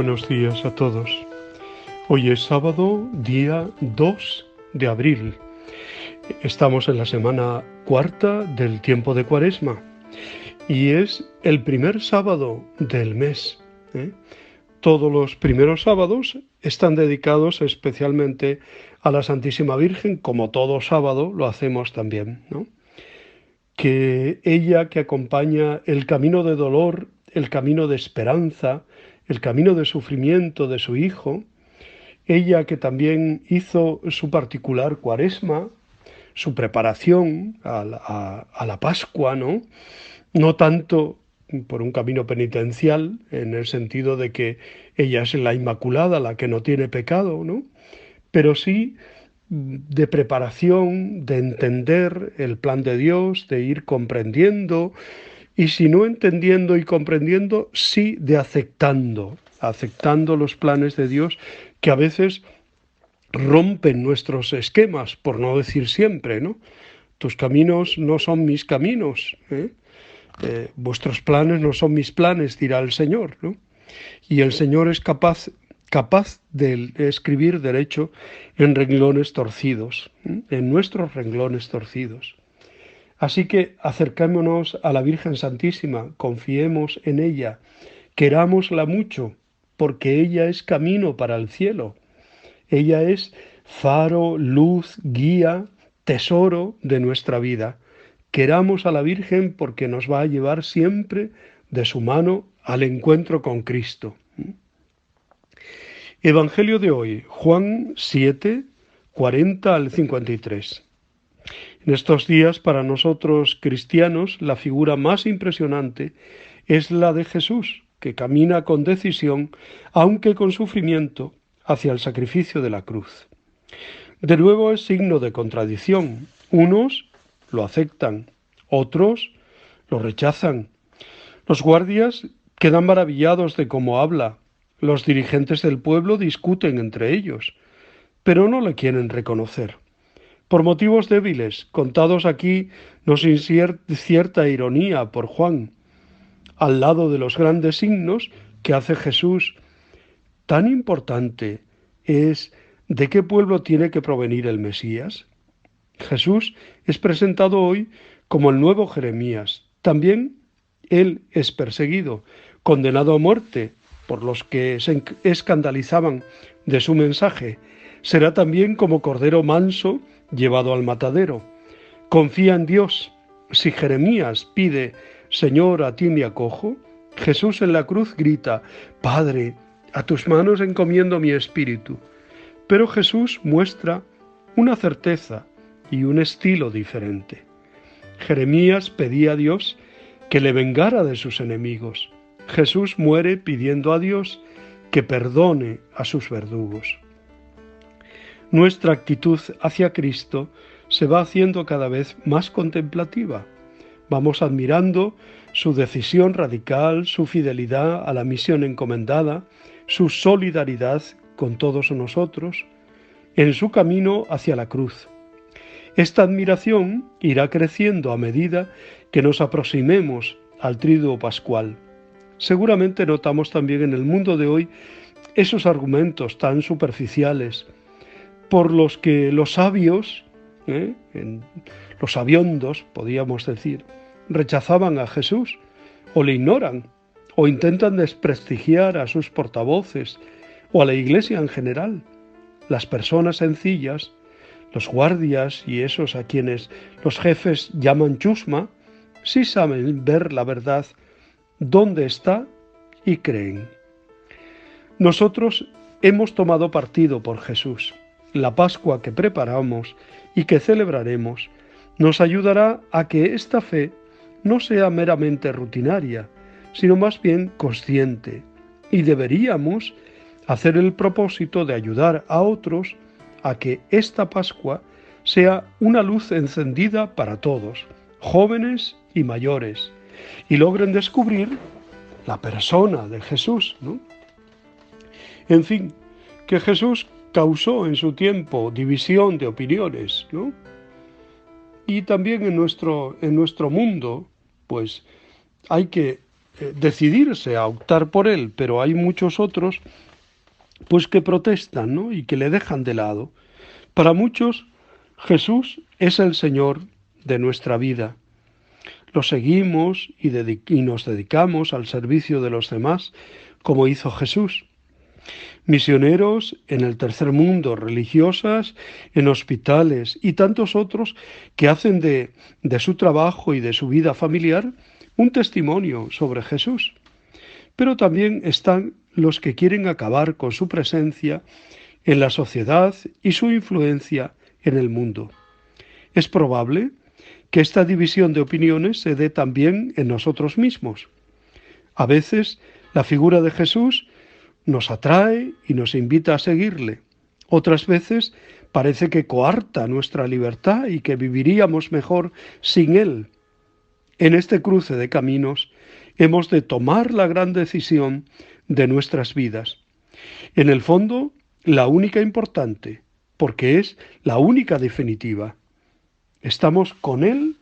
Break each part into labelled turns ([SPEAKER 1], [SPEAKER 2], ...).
[SPEAKER 1] buenos días a todos. Hoy es sábado, día 2 de abril. Estamos en la semana cuarta del tiempo de Cuaresma y es el primer sábado del mes. Todos los primeros sábados están dedicados especialmente a la Santísima Virgen, como todo sábado lo hacemos también, ¿no? Que ella que acompaña el camino de dolor, el camino de esperanza, el camino de sufrimiento de su Hijo, ella que también hizo su particular Cuaresma, su preparación a la Pascua, ¿no? No tanto por un camino penitencial, en el sentido de que ella es la Inmaculada, la que no tiene pecado, ¿no? Pero sí de preparación, de entender el plan de Dios, de ir comprendiendo, y si no entendiendo y comprendiendo, sí de aceptando los planes de Dios que a veces rompen nuestros esquemas, por no decir siempre, ¿no? Tus caminos no son mis caminos, vuestros planes no son mis planes, dirá el Señor, ¿no? Y el Señor es capaz de escribir derecho en renglones torcidos, en nuestros renglones torcidos. Así que acercémonos a la Virgen Santísima, confiemos en ella, querámosla mucho, porque ella es camino para el cielo. Ella es faro, luz, guía, tesoro de nuestra vida. Queramos a la Virgen porque nos va a llevar siempre de su mano al encuentro con Cristo. Evangelio de hoy, Juan 7, 40 al 53. En estos días, para nosotros cristianos, la figura más impresionante es la de Jesús, que camina con decisión, aunque con sufrimiento, hacia el sacrificio de la cruz. De nuevo es signo de contradicción. Unos lo aceptan, otros lo rechazan. Los guardias quedan maravillados de cómo habla. Los dirigentes del pueblo discuten entre ellos, pero no le quieren reconocer. Por motivos débiles, contados aquí no sin cierta ironía por Juan, al lado de los grandes signos que hace Jesús. Tan importante es de qué pueblo tiene que provenir el Mesías. Jesús es presentado hoy como el nuevo Jeremías. También él es perseguido, condenado a muerte por los que se escandalizaban de su mensaje. Será también como cordero manso llevado al matadero. Confía en Dios. Si Jeremías pide, Señor, a ti me acojo, Jesús en la cruz grita, Padre, a tus manos encomiendo mi espíritu. Pero Jesús muestra una certeza y un estilo diferente. Jeremías pedía a Dios que le vengara de sus enemigos. Jesús muere pidiendo a Dios que perdone a sus verdugos. Nuestra actitud hacia Cristo se va haciendo cada vez más contemplativa. Vamos admirando su decisión radical, su fidelidad a la misión encomendada, su solidaridad con todos nosotros, en su camino hacia la cruz. Esta admiración irá creciendo a medida que nos aproximemos al Triduo Pascual. Seguramente notamos también en el mundo de hoy esos argumentos tan superficiales por los que los sabios, los sabiondos, podríamos decir, rechazaban a Jesús o le ignoran o intentan desprestigiar a sus portavoces o a la Iglesia en general. Las personas sencillas, los guardias y esos a quienes los jefes llaman chusma, sí saben ver la verdad dónde está y creen. Nosotros hemos tomado partido por Jesús. La Pascua que preparamos y que celebraremos nos ayudará a que esta fe no sea meramente rutinaria, sino más bien consciente, y deberíamos hacer el propósito de ayudar a otros a que esta Pascua sea una luz encendida para todos, jóvenes y mayores, y logren descubrir la persona de Jesús, ¿no? En fin, que Jesús causó en su tiempo división de opiniones, ¿no? Y también en nuestro mundo, pues hay que decidirse a optar por él, pero hay muchos otros pues que protestan, ¿no? Y que le dejan de lado. Para muchos, Jesús es el Señor de nuestra vida. Lo seguimos y nos dedicamos al servicio de los demás, como hizo Jesús. Misioneros en el tercer mundo, religiosas en hospitales y tantos otros que hacen de su trabajo y de su vida familiar un testimonio sobre Jesús. Pero también están los que quieren acabar con su presencia en la sociedad y su influencia en el mundo. Es probable que esta división de opiniones se dé también en nosotros mismos. A veces la figura de Jesús nos atrae y nos invita a seguirle. Otras veces parece que coarta nuestra libertad y que viviríamos mejor sin él. En este cruce de caminos hemos de tomar la gran decisión de nuestras vidas. En el fondo, la única importante, porque es la única definitiva. ¿Estamos con él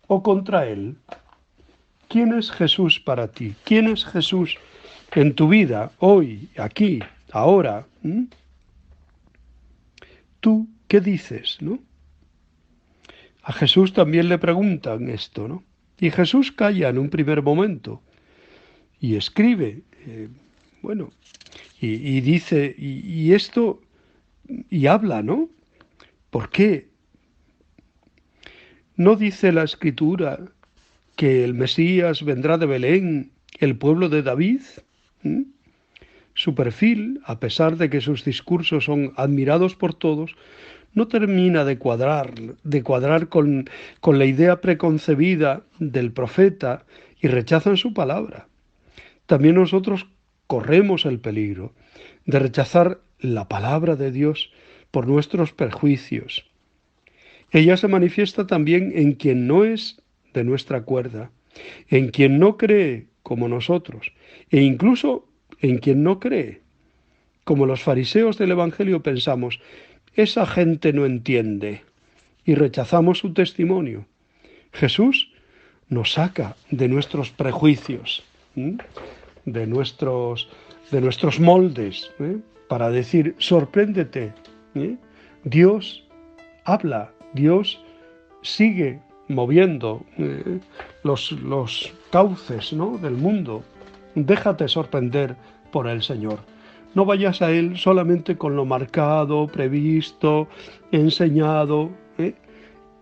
[SPEAKER 1] o contra él? ¿Quién es Jesús para ti? ¿Quién es Jesús en tu vida, hoy, aquí, ahora? ¿Tú qué dices, no? A Jesús también le preguntan esto, ¿no? Y Jesús calla en un primer momento y escribe, bueno, y dice, y esto, y habla, ¿no? ¿Por qué? ¿No dice la Escritura que el Mesías vendrá de Belén, el pueblo de David? Su perfil, a pesar de que sus discursos son admirados por todos, no termina de cuadrar con la idea preconcebida del profeta y rechazan su palabra. También nosotros corremos el peligro de rechazar la palabra de Dios por nuestros perjuicios. Ella se manifiesta también en quien no es de nuestra cuerda, en quien no cree como nosotros, e incluso en quien no cree. Como los fariseos del Evangelio pensamos, esa gente no entiende, y rechazamos su testimonio. Jesús nos saca de nuestros prejuicios, de nuestros moldes, para decir, sorpréndete. Dios habla, Dios sigue moviendo los cauces, ¿no?, del mundo. Déjate sorprender por el Señor. No vayas a Él solamente con lo marcado, previsto, enseñado.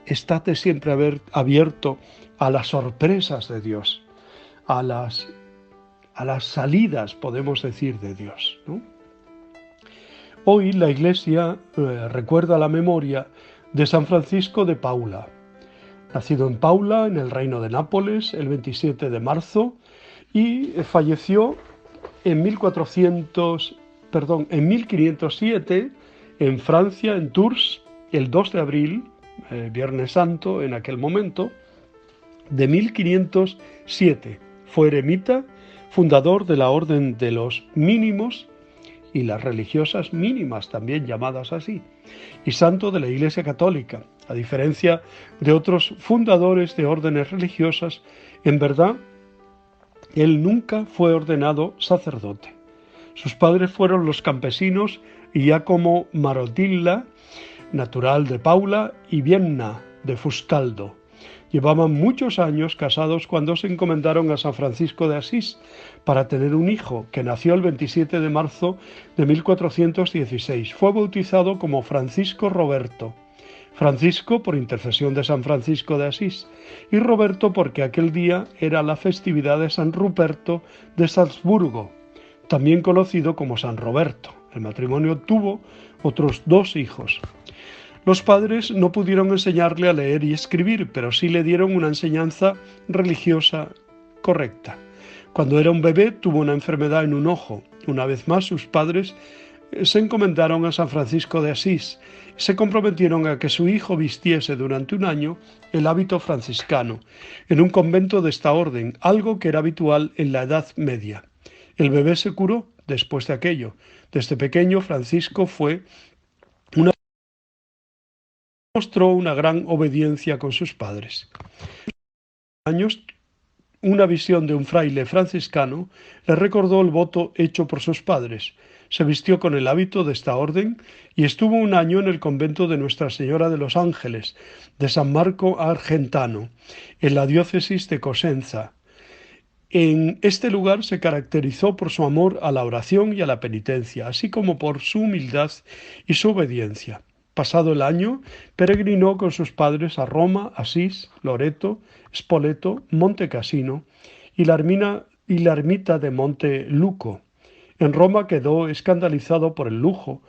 [SPEAKER 1] Estate siempre abierto a las sorpresas de Dios, a las salidas, podemos decir, de Dios, ¿no? Hoy la Iglesia recuerda la memoria de San Francisco de Paula, nacido en Paula, en el Reino de Nápoles, el 27 de marzo, y falleció en 1507 en Francia, en Tours, el 2 de abril, Viernes Santo, en aquel momento, de 1507. Fue eremita, fundador de la Orden de los Mínimos y las religiosas mínimas, también llamadas así, y santo de la Iglesia Católica. A diferencia de otros fundadores de órdenes religiosas, en verdad, él nunca fue ordenado sacerdote. Sus padres fueron los campesinos Giacomo Marodilla, natural de Paula, y Vienna, de Fuscaldo. Llevaban muchos años casados cuando se encomendaron a San Francisco de Asís para tener un hijo, que nació el 27 de marzo de 1416. Fue bautizado como Francisco Roberto. Francisco por intercesión de San Francisco de Asís y Roberto porque aquel día era la festividad de San Ruperto de Salzburgo, también conocido como San Roberto. El matrimonio tuvo otros 2 hijos. Los padres no pudieron enseñarle a leer y escribir, pero sí le dieron una enseñanza religiosa correcta. Cuando era un bebé tuvo una enfermedad en un ojo. Una vez más sus padres se encomendaron a San Francisco de Asís y se comprometieron a que su hijo vistiese durante un año el hábito franciscano en un convento de esta orden, algo que era habitual en la Edad Media. El bebé se curó después de aquello. Desde pequeño Francisco mostró una gran obediencia con sus padres. Años una visión de un fraile franciscano le recordó el voto hecho por sus padres. Se vistió con el hábito de esta orden y estuvo un año en el convento de Nuestra Señora de los Ángeles, de San Marco Argentano, en la diócesis de Cosenza. En este lugar se caracterizó por su amor a la oración y a la penitencia, así como por su humildad y su obediencia. Pasado el año, peregrinó con sus padres a Roma, Asís, Loreto, Spoleto, Monte Cassino y la ermita de Monte Luco. En Roma quedó escandalizado por el lujo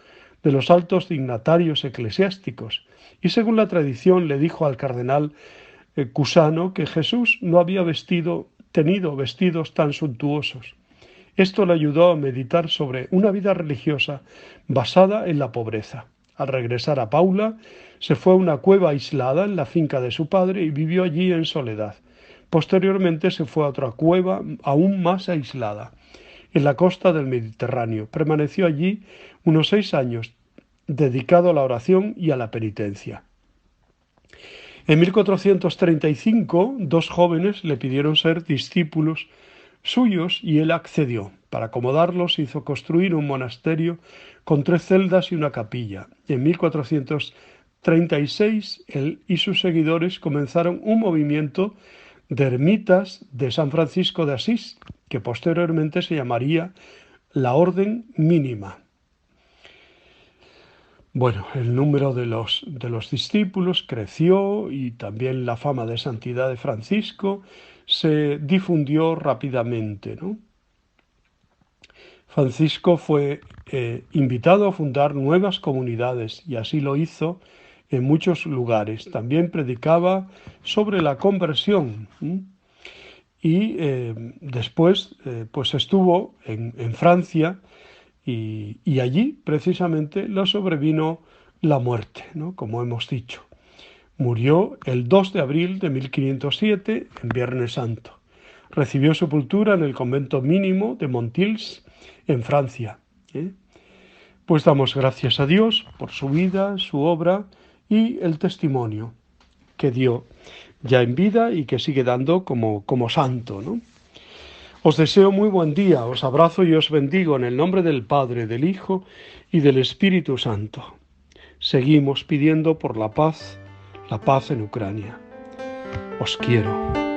[SPEAKER 1] de los altos dignatarios eclesiásticos y, según la tradición, le dijo al cardenal Cusano que Jesús no había tenido vestidos tan suntuosos. Esto le ayudó a meditar sobre una vida religiosa basada en la pobreza. Al regresar a Paula, se fue a una cueva aislada en la finca de su padre y vivió allí en soledad. Posteriormente se fue a otra cueva aún más aislada, en la costa del Mediterráneo. Permaneció allí unos 6 años, dedicado a la oración y a la penitencia. En 1435, 2 jóvenes le pidieron ser discípulos suyos y él accedió. Para acomodarlos hizo construir un monasterio con 3 celdas y una capilla. En 1436 él y sus seguidores comenzaron un movimiento de ermitas de San Francisco de Asís, que posteriormente se llamaría la Orden Mínima. Bueno, el número de los discípulos creció y también la fama de santidad de Francisco se difundió rápidamente, ¿no? Francisco fue invitado a fundar nuevas comunidades y así lo hizo en muchos lugares. También predicaba sobre la conversión y después pues estuvo en Francia y allí precisamente le sobrevino la muerte, ¿no? Como hemos dicho. Murió el 2 de abril de 1507, en Viernes Santo. Recibió sepultura en el convento mínimo de Montils, en Francia. Pues damos gracias a Dios por su vida, su obra y el testimonio que dio ya en vida y que sigue dando como santo, ¿no? Os deseo muy buen día, os abrazo y os bendigo en el nombre del Padre, del Hijo y del Espíritu Santo. Seguimos pidiendo por la paz en Ucrania. Os quiero.